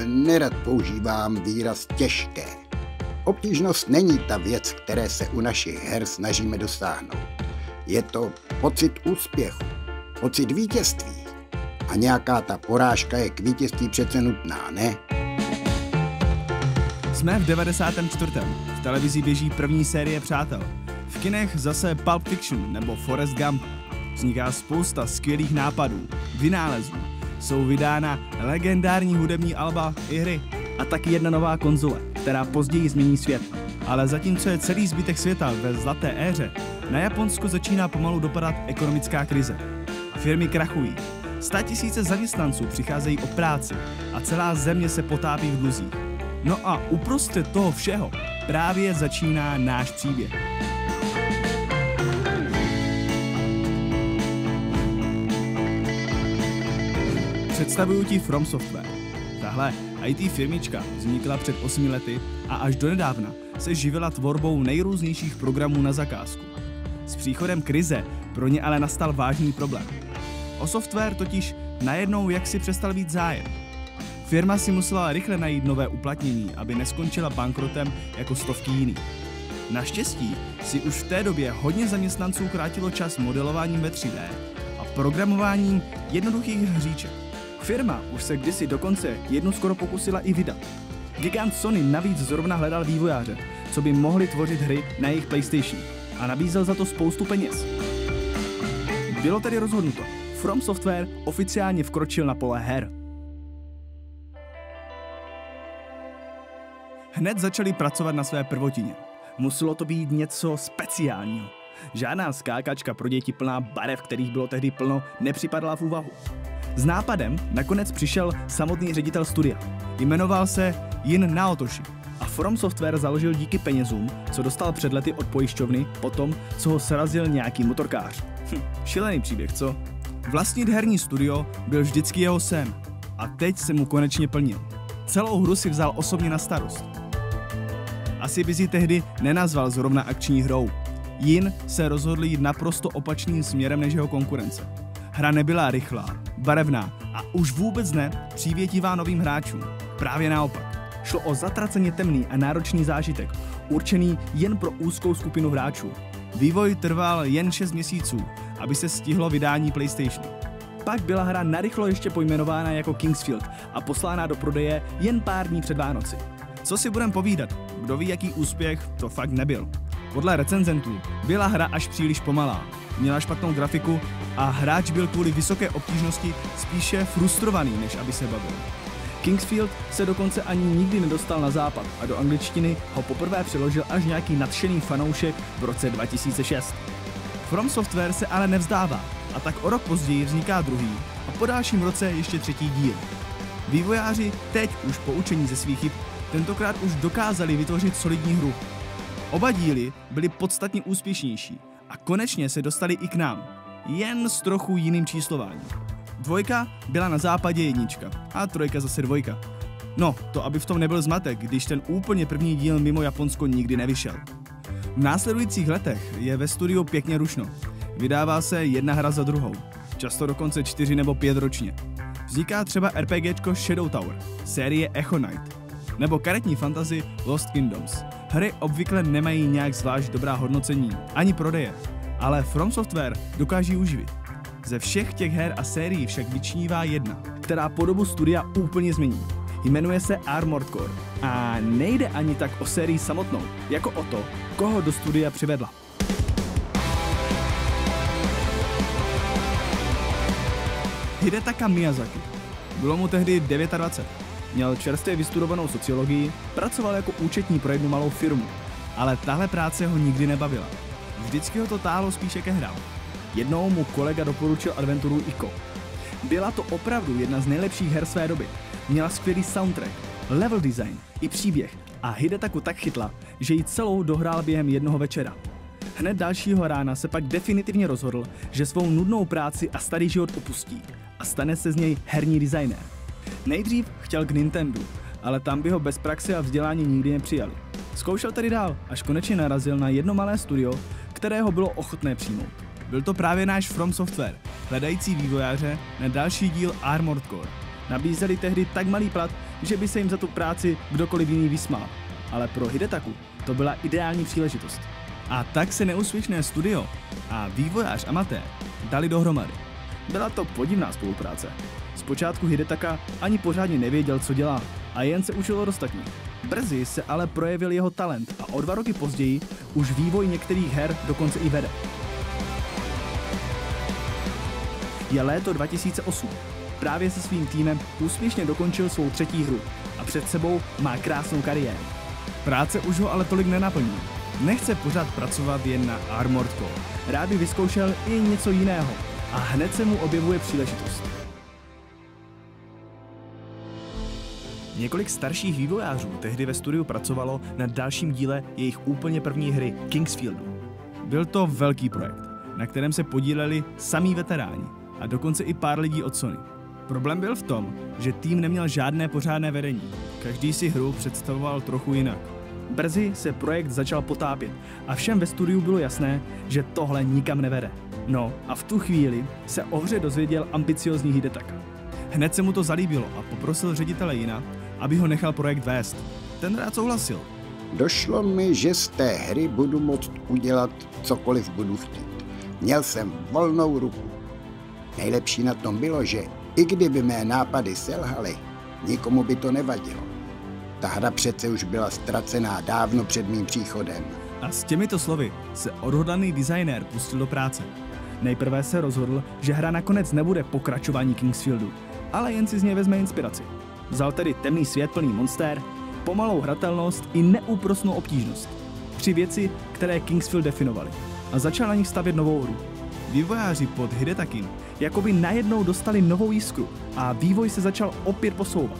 nerad používám výraz těžké. Obtížnost není ta věc, které se u našich her snažíme dosáhnout. Je to pocit úspěchu, pocit vítězství. A nějaká ta porážka je k vítězství přece nutná, ne? Jsme v 94. V televizi běží první série Přátel. V kinech zase Pulp Fiction nebo Forrest Gump. Vzniká spousta skvělých nápadů, vynálezů. Jsou vydána legendární hudební alba i hry. A taky jedna nová konzole, která později změní svět. Ale zatímco je celý zbytek světa ve zlaté éře, na Japonsko začíná pomalu dopadat ekonomická krize. Firmy krachují. 100 000 zaměstnanců přicházejí o práci a celá země se potápí v dluzích. No a uprostřed toho všeho právě začíná náš příběh. Představuju ti From Software. Tahle IT firmička vznikla před 8 lety a až donedávna se živila tvorbou nejrůznějších programů na zakázku. S příchodem krize pro ně ale nastal vážný problém. O software totiž najednou jaksi přestal být zájem. Firma si musela rychle najít nové uplatnění, aby neskončila bankrotem jako stovky jiných. Naštěstí si už v té době hodně zaměstnanců krátilo čas modelováním ve 3D a programováním jednoduchých hříček. Firma už se kdysi dokonce jednu skoro pokusila i vydat. Gigant Sony navíc zrovna hledal vývojáře, co by mohli tvořit hry na jejich PlayStation a nabízel za to spoustu peněz. Bylo tedy rozhodnuto. From Software oficiálně vkročil na pole her. Hned začali pracovat na své prvotině. Muselo to být něco speciálního. Žádná skákačka pro děti plná barev, kterých bylo tehdy plno, nepřipadala v úvahu. S nápadem nakonec přišel samotný ředitel studia. Jmenoval se Jin Naotoshi a From Software založil díky penězům, co dostal před lety od pojišťovny, potom, co ho srazil nějaký motorkář. Šílený příběh, co? Vlastnit herní studio byl vždycky jeho sen a teď se mu konečně plnil. Celou hru si vzal osobně na starost. Asi by si tehdy nenazval zrovna akční hrou. Jin se rozhodl jít naprosto opačným směrem než jeho konkurence. Hra nebyla rychlá, barevná a už vůbec ne přívětivá novým hráčům. Právě naopak. Šlo o zatraceně temný a náročný zážitek, určený jen pro úzkou skupinu hráčů. Vývoj trval jen 6 měsíců, aby se stihlo vydání PlayStation. Pak byla hra narychlo ještě pojmenována jako Kingsfield a poslána do prodeje jen pár dní před Vánoci. Co si budem povídat, kdo ví, jaký úspěch to fakt nebyl. Podle recenzentů byla hra až příliš pomalá, měla špatnou grafiku a hráč byl kvůli vysoké obtížnosti spíše frustrovaný, než aby se bavil. Kingsfield se dokonce ani nikdy nedostal na západ a do angličtiny ho poprvé přeložil až nějaký nadšený fanoušek v roce 2006. From Software se ale nevzdává a tak o rok později vzniká druhý a po dalším roce ještě třetí díl. Vývojáři teď už poučení ze svých chyb tentokrát už dokázali vytvořit solidní hru. Oba díly byly podstatně úspěšnější a konečně se dostali i k nám, jen s trochu jiným číslováním. 2 byla na západě 1 a 3 zase 2. No, to aby v tom nebyl zmatek, když ten úplně první díl mimo Japonsko nikdy nevyšel. V následujících letech je ve studiu pěkně rušno. Vydává se jedna hra za druhou, často dokonce 4 nebo 5 ročně. Vzniká třeba RPGčko Shadow Tower, série Echo Knight, nebo karetní fantasy Lost Kingdoms. Hry obvykle nemají nějak zvlášť dobrá hodnocení, ani prodeje, ale From Software dokáží uživit. Ze všech těch her a sérií však vyčnívá jedna, která podobu studia úplně změní. Jmenuje se Armored Core a nejde ani tak o sérii samotnou, jako o to, koho do studia přivedla. Hidetaka Miyazaki. Bylo mu tehdy 29. Měl čerstvě vystudovanou sociologii, pracoval jako účetní pro jednu malou firmu, ale tahle práce ho nikdy nebavila. Vždycky ho to táhlo spíše ke hrám. Jednou mu kolega doporučil adventuru Ico. Byla to opravdu jedna z nejlepších her své doby. Měla skvělý soundtrack, level design i příběh a Hidetaku tak chytla, že ji celou dohrál během jednoho večera. Hned dalšího rána se pak definitivně rozhodl, že svou nudnou práci a starý život opustí a stane se z něj herní designér. Nejdřív chtěl k Nintendu, ale tam by ho bez praxe a vzdělání nikdy nepřijali. Zkoušel tedy dál, až konečně narazil na jedno malé studio, které ho bylo ochotné přijmout. Byl to právě náš From Software, hledající vývojáře na další díl Armored Core. Nabízeli tehdy tak malý plat, že by se jim za tu práci kdokoliv jiný vysmál. Ale pro Hidetaku to byla ideální příležitost. A tak se neúspěšné studio a vývojář amatér dali dohromady. Byla to podivná spolupráce. Zpočátku Hidetaka ani pořádně nevěděl, co dělá, a jen se učil od ostatních. Brzy se ale projevil jeho talent a o 2 roky později už vývoj některých her dokonce i vede. Je léto 2008. Právě se svým týmem úspěšně dokončil svou 3. hru a před sebou má krásnou kariéru. Práce už ho ale tolik nenaplní. Nechce pořád pracovat jen na Armored Core. Rád by vyzkoušel i něco jiného a hned se mu objevuje příležitost. Několik starších vývojářů tehdy ve studiu pracovalo na dalším díle jejich úplně první hry Kingsfieldu. Byl to velký projekt, na kterém se podíleli samí veteráni a dokonce i pár lidí od Sony. Problém byl v tom, že tým neměl žádné pořádné vedení. Každý si hru představoval trochu jinak. Brzy se projekt začal potápět a všem ve studiu bylo jasné, že tohle nikam nevede. No a v tu chvíli se o hře dozvěděl ambiciózní Hidetaka. Hned se mu to zalíbilo a poprosil ředitele Jina, aby ho nechal projekt vést. Ten rád souhlasil. Došlo mi, že z té hry budu moct udělat cokoliv budu chtít. Měl jsem volnou ruku. Nejlepší na tom bylo, že i kdyby mé nápady selhaly, nikomu by to nevadilo. Ta hra přece už byla ztracená dávno před mým příchodem. A s těmito slovy se odhodlaný designér pustil do práce. Nejprve se rozhodl, že hra nakonec nebude pokračování Kingsfieldu, ale jen si z něj vezme inspiraci. Vzal tedy temný svět plný monster, pomalou hratelnost i neúprosnou obtížnost. 3 věci, které Kingsfield definovali. A začal na nich stavět novou hru. Vývojáři pod Hidetakim jakoby najednou dostali novou jiskru a vývoj se začal opět posouvat.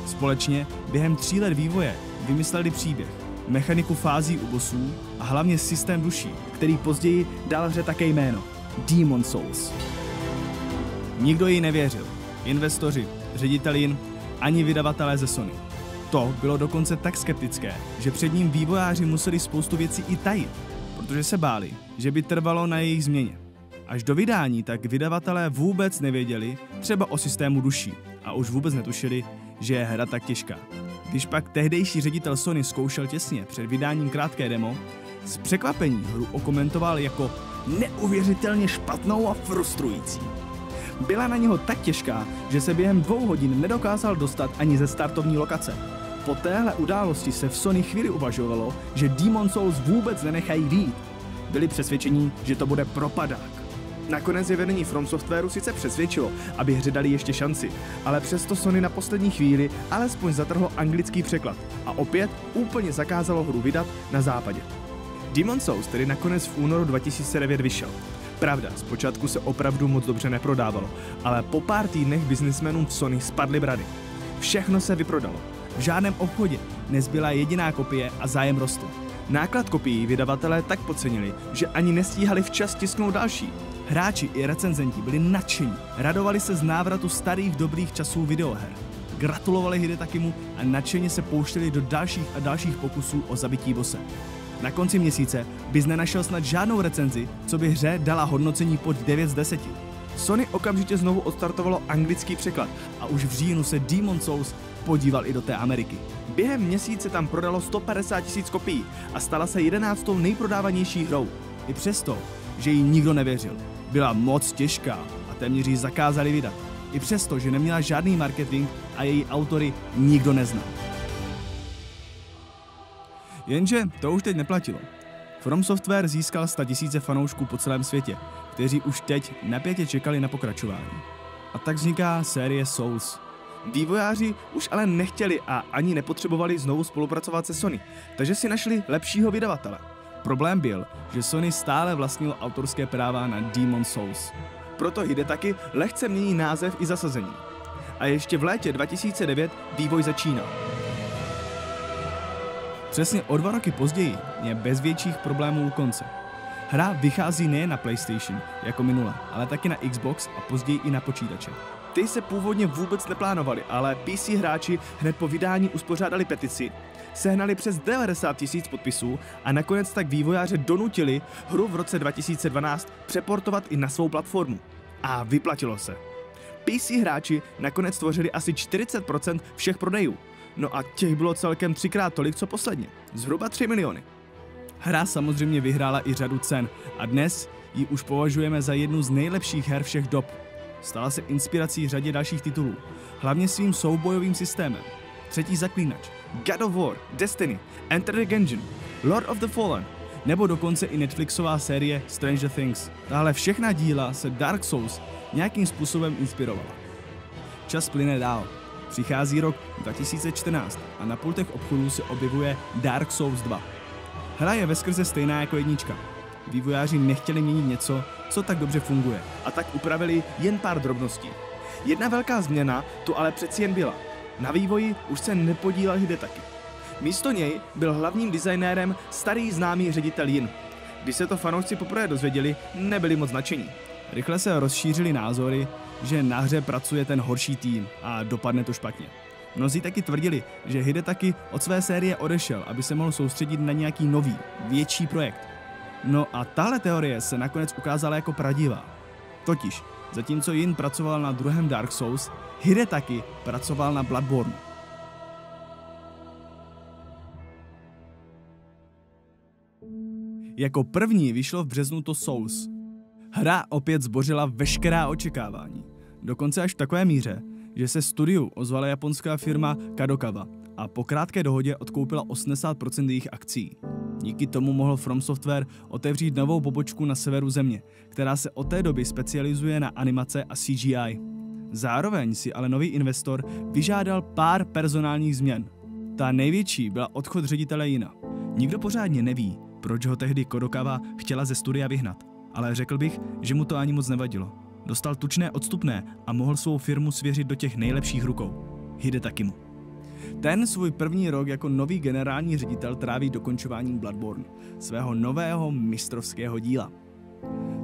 Společně během 3 let vývoje vymysleli příběh, mechaniku fází u bossů a hlavně systém duší, který později dal hře také jméno Demon's Souls. Nikdo jí nevěřil. Investoři, ředitel Jin, ani vydavatelé ze Sony. To bylo dokonce tak skeptické, že před ním vývojáři museli spoustu věcí i tajit, protože se báli, že by trvalo na jejich změně. Až do vydání tak vydavatelé vůbec nevěděli třeba o systému duší a už vůbec netušili, že je hra tak těžká. Když pak tehdejší ředitel Sony zkoušel těsně před vydáním krátké demo, z překvapení hru okomentoval jako neuvěřitelně špatnou a frustrující. Byla na něho tak těžká, že se během 2 hodin nedokázal dostat ani ze startovní lokace. Po téhle události se v Sony chvíli uvažovalo, že Demon's Souls vůbec nenechají vyjít. Byli přesvědčení, že to bude propadák. Nakonec je vedení From Softwareu sice přesvědčilo, aby hře dali ještě šanci, ale přesto Sony na poslední chvíli alespoň zatrhlo anglický překlad a opět úplně zakázalo hru vydat na západě. Demon's Souls tedy nakonec v únoru 2009 vyšel. Pravda, zpočátku se opravdu moc dobře neprodávalo, ale po pár týdnech biznismenům v Sony spadly brady. Všechno se vyprodalo. V žádném obchodě nezbyla jediná kopie a zájem rostl. Náklad kopií vydavatelé tak podcenili, že ani nestíhali včas tisknout další. Hráči i recenzenti byli nadšení, radovali se z návratu starých dobrých časů videoher. Gratulovali Hidetakimu a nadšeně se pouštěli do dalších a dalších pokusů o zabití bose. Na konci měsíce bys nenašel snad žádnou recenzi, co by hře dala hodnocení pod 9 z 10. Sony okamžitě znovu odstartovalo anglický překlad a už v říjnu se Demon's Souls podíval i do té Ameriky. Během měsíce tam prodalo 150 000 kopií a stala se 11. nejprodávanější hrou. I přesto, že jí nikdo nevěřil. Byla moc těžká a téměř ji zakázali vydat. I přesto, že neměla žádný marketing a její autory nikdo neznal. Jenže to už teď neplatilo. From Software získal 100 000 fanoušků po celém světě, kteří už teď napětě čekali na pokračování. A tak vzniká série Souls. Vývojáři už ale nechtěli a ani nepotřebovali znovu spolupracovat se Sony, takže si našli lepšího vydavatele. Problém byl, že Sony stále vlastnilo autorské práva na Demon's Souls. Proto Hidetaki lehce mění název i zasazení. A ještě v létě 2009 vývoj začínal. Přesně o 2 roky později je bez větších problémů u konce. Hra vychází nejen na PlayStation, jako minule, ale taky na Xbox a později i na počítače. Ty se původně vůbec neplánovali, ale PC hráči hned po vydání uspořádali petici, sehnali přes 90 000 podpisů a nakonec tak vývojáře donutili hru v roce 2012 přeportovat i na svou platformu. A vyplatilo se. PC hráči nakonec tvořili asi 40% všech prodejů. No a těch bylo celkem 3x tolik, co posledně. Zhruba 3 miliony. Hra samozřejmě vyhrála i řadu cen a dnes ji už považujeme za jednu z nejlepších her všech dob. Stala se inspirací řadě dalších titulů, hlavně svým soubojovým systémem. Třetí zaklínač, God of War, Destiny, Enter the Gungeon, Lord of the Fallen, nebo dokonce i Netflixová série Stranger Things. Tahle všechna díla se Dark Souls nějakým způsobem inspirovala. Čas plyne dál. Přichází rok 2014 a na pultech obchodů se objevuje Dark Souls 2. Hra je veskrze stejná jako jednička. Vývojáři nechtěli měnit něco, co tak dobře funguje, a tak upravili jen pár drobností. Jedna velká změna tu ale přeci jen byla. Na vývoji už se nepodílel Hidetaki. Místo něj byl hlavním designérem starý známý ředitel Jin. Když se to fanoušci poprvé dozvěděli, nebyli moc nadšení. Rychle se rozšířily názory, že na hře pracuje ten horší tým a dopadne to špatně. Mnozí taky tvrdili, že Hidetaki od své série odešel, aby se mohl soustředit na nějaký nový, větší projekt. No a tahle teorie se nakonec ukázala jako pravdivá. Totiž, zatímco Jin pracoval na druhém Dark Souls, Hidetaki pracoval na Bloodborne. Jako první vyšlo v březnu to Souls. Hra opět zbořila veškerá očekávání. Dokonce až v takové míře, že se studiu ozvala japonská firma Kadokawa a po krátké dohodě odkoupila 80% jejich akcií. Díky tomu mohl From Software otevřít novou pobočku na severu země, která se od té doby specializuje na animace a CGI. Zároveň si ale nový investor vyžádal pár personálních změn. Ta největší byla odchod ředitele Jina. Nikdo pořádně neví, proč ho tehdy Kadokawa chtěla ze studia vyhnat, ale řekl bych, že mu to ani moc nevadilo. Dostal tučné odstupné a mohl svou firmu svěřit do těch nejlepších rukou. Hidetakimu. Ten svůj první rok jako nový generální ředitel tráví dokončováním Bloodborne, svého nového mistrovského díla.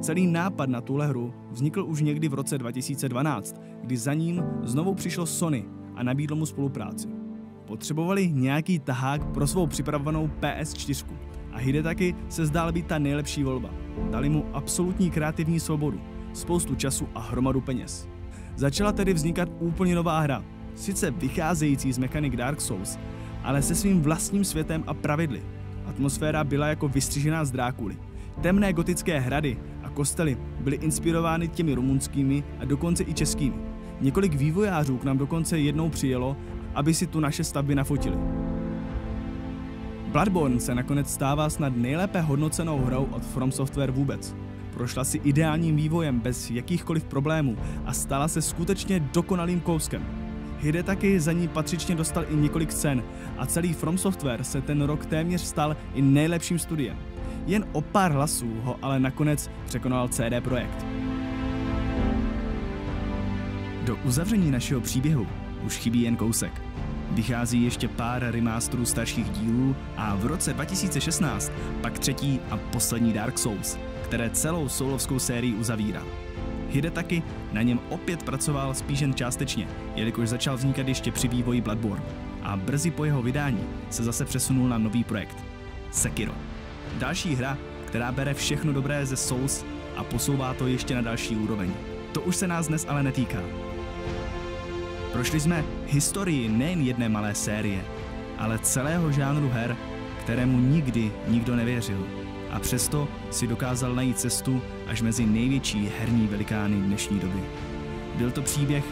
Celý nápad na tuhle hru vznikl už někdy v roce 2012, kdy za ním znovu přišlo Sony a nabídlo mu spolupráci. Potřebovali nějaký tahák pro svou připravovanou PS4 a Hidetaki se zdál být ta nejlepší volba. Dali mu absolutní kreativní svobodu, spoustu času a hromadu peněz. Začala tedy vznikat úplně nová hra, sice vycházející z mechanik Dark Souls, ale se svým vlastním světem a pravidly. Atmosféra byla jako vystřižená z Drákuly. Temné gotické hrady a kostely byly inspirovány těmi rumunskými a dokonce i českými. Několik vývojářů k nám dokonce jednou přijelo, aby si tu naše stavby nafotili. Bloodborne se nakonec stává snad nejlépe hodnocenou hrou od From Software vůbec. Prošla si ideálním vývojem bez jakýchkoliv problémů a stala se skutečně dokonalým kouskem. Hidetaki za ní patřičně dostal i několik cen a celý From Software se ten rok téměř stal i nejlepším studiem. Jen o pár hlasů ho ale nakonec překonal CD Projekt. Do uzavření našeho příběhu už chybí jen kousek. Vychází ještě pár remasterů starších dílů a v roce 2016 pak třetí a poslední Dark Souls, které celou soulovskou sérii uzavírá. Hidetaki na něm opět pracoval spíš jen částečně, jelikož začal vznikat ještě při vývoji Bloodborne a brzy po jeho vydání se zase přesunul na nový projekt Sekiro. Další hra, která bere všechno dobré ze Souls a posouvá to ještě na další úroveň. To už se nás dnes ale netýká. Prošli jsme historii nejen jedné malé série, ale celého žánru her, kterému nikdy nikdo nevěřil. A přesto si dokázal najít cestu až mezi největší herní velikány dnešní doby. Byl to příběh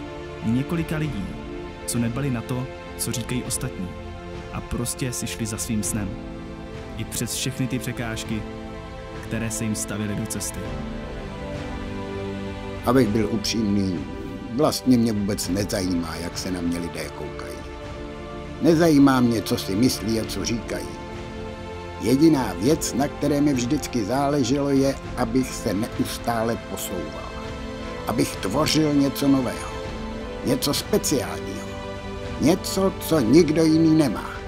několika lidí, co nedbali na to, co říkají ostatní, a prostě si šli za svým snem. I přes všechny ty překážky, které se jim stavily do cesty. Abych byl upřímný, vlastně mě vůbec nezajímá, jak se na mě lidé koukají. Nezajímá mě, co si myslí a co říkají. Jediná věc, na které mi vždycky záleželo, je, abych se neustále posouval. Abych tvořil něco nového, něco speciálního, něco, co nikdo jiný nemá.